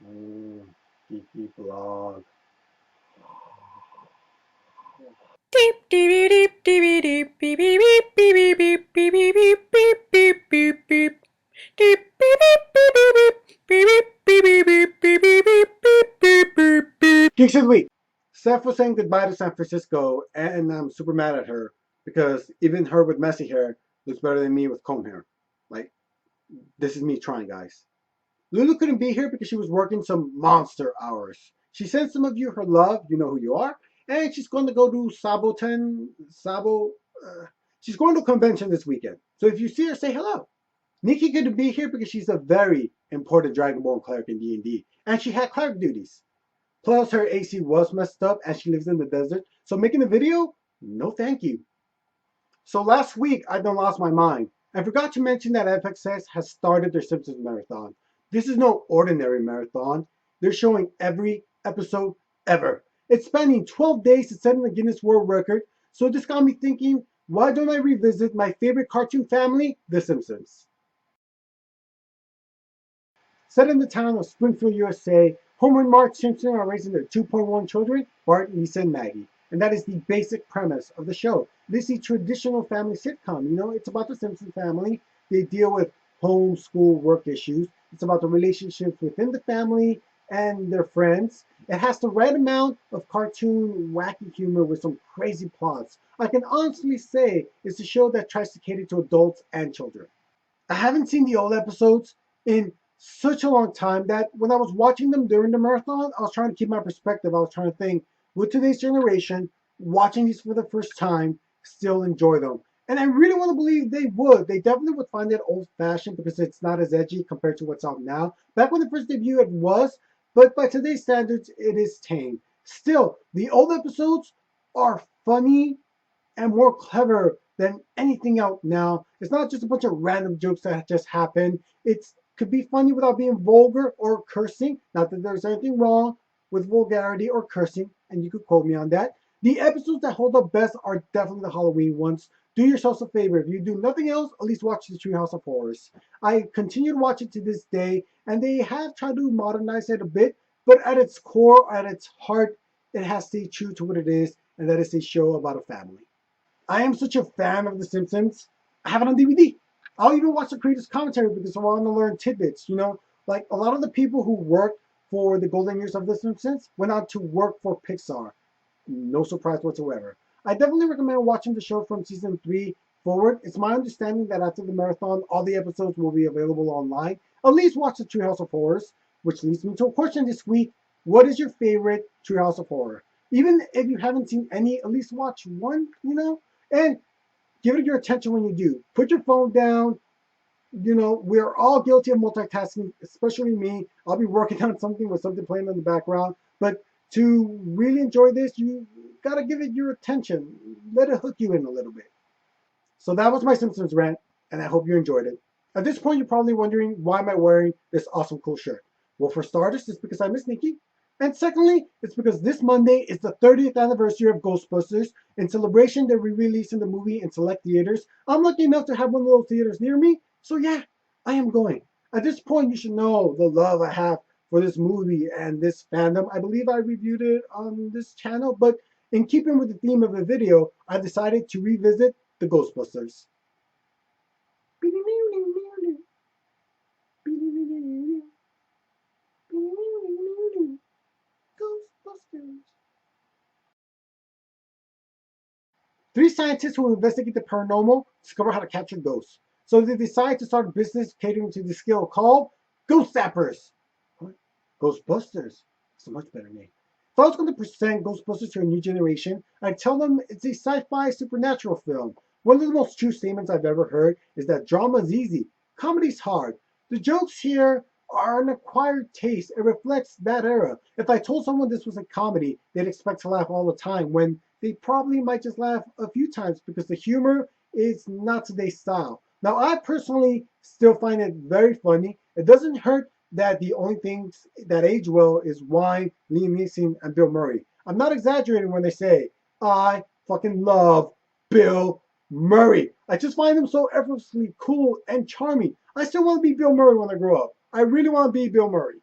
Mm, geeky blog. Geeks of the week. Steph was saying goodbye to San Francisco, and I'm super mad at her because even her with messy hair looks better than me with comb hair. Like, this is me trying, guys. Lulu couldn't be here because she was working some monster hours. She sent some of you her love, you know who you are, and she's going to go to Sabo. Uh, she's going to a convention this weekend. So if you see her, say hello. Nikki couldn't be here because she's a very important Dragonborn cleric in D&D, and she had cleric duties. Plus, her AC was messed up, and she lives in the desert. So making a video, no thank you. So last week, I done lost my mind. I forgot to mention that FXS has started their Simpsons marathon. This is no ordinary marathon. They're showing every episode ever. It's spanning 12 days to set in the Guinness World Record. So this got me thinking, why don't I revisit my favorite cartoon family, The Simpsons? Set in the town of Springfield, USA, Homer and Marge Simpson are raising their 2.1 children, Bart, Lisa, and Maggie. And that is the basic premise of the show. This is a traditional family sitcom. You know, it's about the Simpson family. They deal with home, school, work issues. It's about the relationships within the family and their friends. It has the right amount of cartoon, wacky humor with some crazy plots. I can honestly say it's a show that tries to cater to adults and children. I haven't seen the old episodes in such a long time that when I was watching them during the marathon, I was trying to keep my perspective. I was trying to think, would today's generation, watching these for the first time, still enjoy them? And I really want to believe they would. They definitely would find it old fashioned because it's not as edgy compared to what's out now. Back when the first debut, it was, but by today's standards, it is tame. Still, the old episodes are funny and more clever than anything out now. It's not just a bunch of random jokes that just happen. It could be funny without being vulgar or cursing. Not that there's anything wrong with vulgarity or cursing, and you could quote me on that. The episodes that hold up best are definitely the Halloween ones. Do yourselves a favor. If you do nothing else, at least watch the Treehouse of Horrors. I continue to watch it to this day, and they have tried to modernize it a bit, but at its core, at its heart, it has to stay true to what it is, and that is a show about a family. I am such a fan of The Simpsons. I have it on DVD. I'll even watch the creators' commentary because I want to learn tidbits. You know, like a lot of the people who worked for the golden years of The Simpsons went on to work for Pixar. No surprise whatsoever. I definitely recommend watching the show from season 3 forward. It's my understanding that after the marathon, all the episodes will be available online. At least watch the Treehouse of Horrors, which leads me to a question this week. What is your favorite Treehouse of Horror? Even if you haven't seen any, at least watch one, you know? And give it your attention when you do. Put your phone down. You know, we're all guilty of multitasking, especially me. I'll be working on something with something playing in the background. But to really enjoy this, you gotta give it your attention. Let it hook you in a little bit. So that was my Simpsons rant, and I hope you enjoyed it. At this point, you're probably wondering why am I wearing this awesome cool shirt? Well, for starters, it's because I miss Nikki. And secondly, it's because this Monday is the 30th anniversary of Ghostbusters. In celebration, they're re-releasing the movie in select theaters. I'm lucky enough to have one of those theaters near me, so yeah, I am going. At this point, you should know the love I have for this movie and this fandom. I believe I reviewed it on this channel, but in keeping with the theme of the video, I decided to revisit the Ghostbusters. Ghostbusters. Three scientists who investigate the paranormal discover how to capture ghosts. So they decide to start a business catering to the skill called Ghost Zappers. What? Ghostbusters. It's a much better name. If I was going to present Ghostbusters to a new generation, I'd tell them it's a sci-fi supernatural film. One of the most true statements I've ever heard is that drama's easy, comedy's hard. The jokes here are an acquired taste. It reflects that era. If I told someone this was a comedy, they'd expect to laugh all the time when they probably might just laugh a few times because the humor is not today's style. Now, I personally still find it very funny. It doesn't hurt that the only things that age well is wine, Liam Neeson, and Bill Murray. I'm not exaggerating when they say, I fucking love Bill Murray. I just find him so effortlessly cool and charming. I still want to be Bill Murray when I grow up. I really want to be Bill Murray.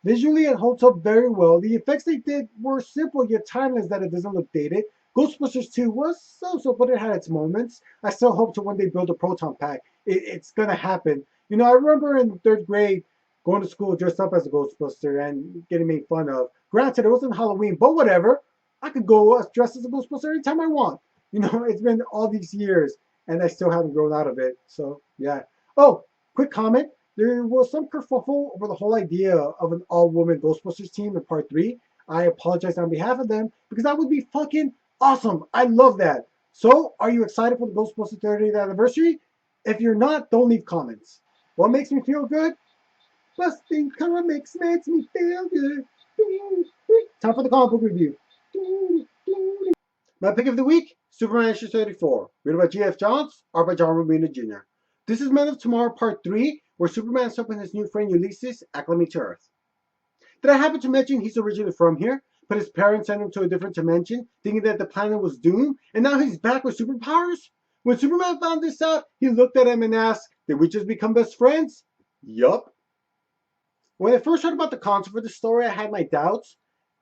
Visually, it holds up very well. The effects they did were simple yet timeless that it doesn't look dated. Ghostbusters 2 was so-so, but it had its moments. I still hope to one day build a proton pack. It's gonna happen. I remember in third grade going to school dressed up as a Ghostbuster and getting made fun of. Granted, it wasn't Halloween, but whatever. I could go dressed as a Ghostbuster anytime I want. It's been all these years, and I still haven't grown out of it. So, yeah. Oh, quick comment. There was some kerfuffle over the whole idea of an all-woman Ghostbusters team in part 3. I apologize on behalf of them because that would be fucking awesome. I love that. So, are you excited for the Ghostbusters 30th anniversary? If you're not, don't leave comments. What makes me feel good? Busting comics makes me feel good. Time for the comic book review. My pick of the week, Superman issue 34, written by G.F. Johns, art by John Romita Jr. This is Men of Tomorrow Part 3, where Superman's helping his new friend Ulysses acclimate to Earth. Did I happen to mention he's originally from here, but his parents sent him to a different dimension, thinking that the planet was doomed, and now he's back with superpowers? When Superman found this out, he looked at him and asked, did we just become best friends? Yup. When I first heard about the concept for the story, I had my doubts,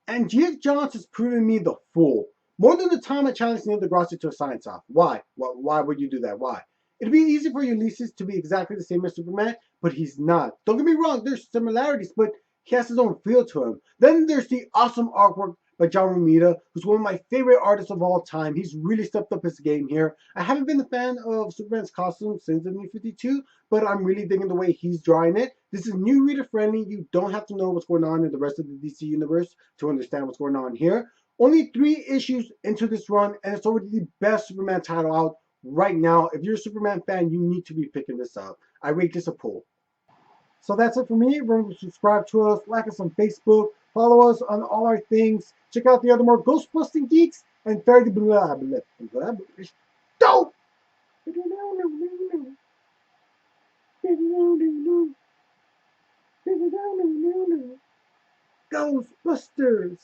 and G.F. Johns has proven me the fool. More than the time I challenged Neil deGrasse to a science off. Why? Why would you do that? Why? It'd be easy for Ulysses to be exactly the same as Superman, but he's not. Don't get me wrong, there's similarities, but he has his own feel to him. Then there's the awesome artwork by John Romita, who's one of my favorite artists of all time. He's really stepped up his game here. I haven't been a fan of Superman's costume since the New 52, but I'm really digging the way he's drawing it. This is new reader friendly. You don't have to know what's going on in the rest of the DC universe to understand what's going on here. Only 3 issues into this run, and it's already the best Superman title out right now. If you're a Superman fan, you need to be picking this up. I rate this a pull. So that's it for me. Remember to subscribe to us, like us on Facebook, follow us on all our things. Check out the other more ghost busting geeks and third blah blah blah blah. Dope! Ghostbusters!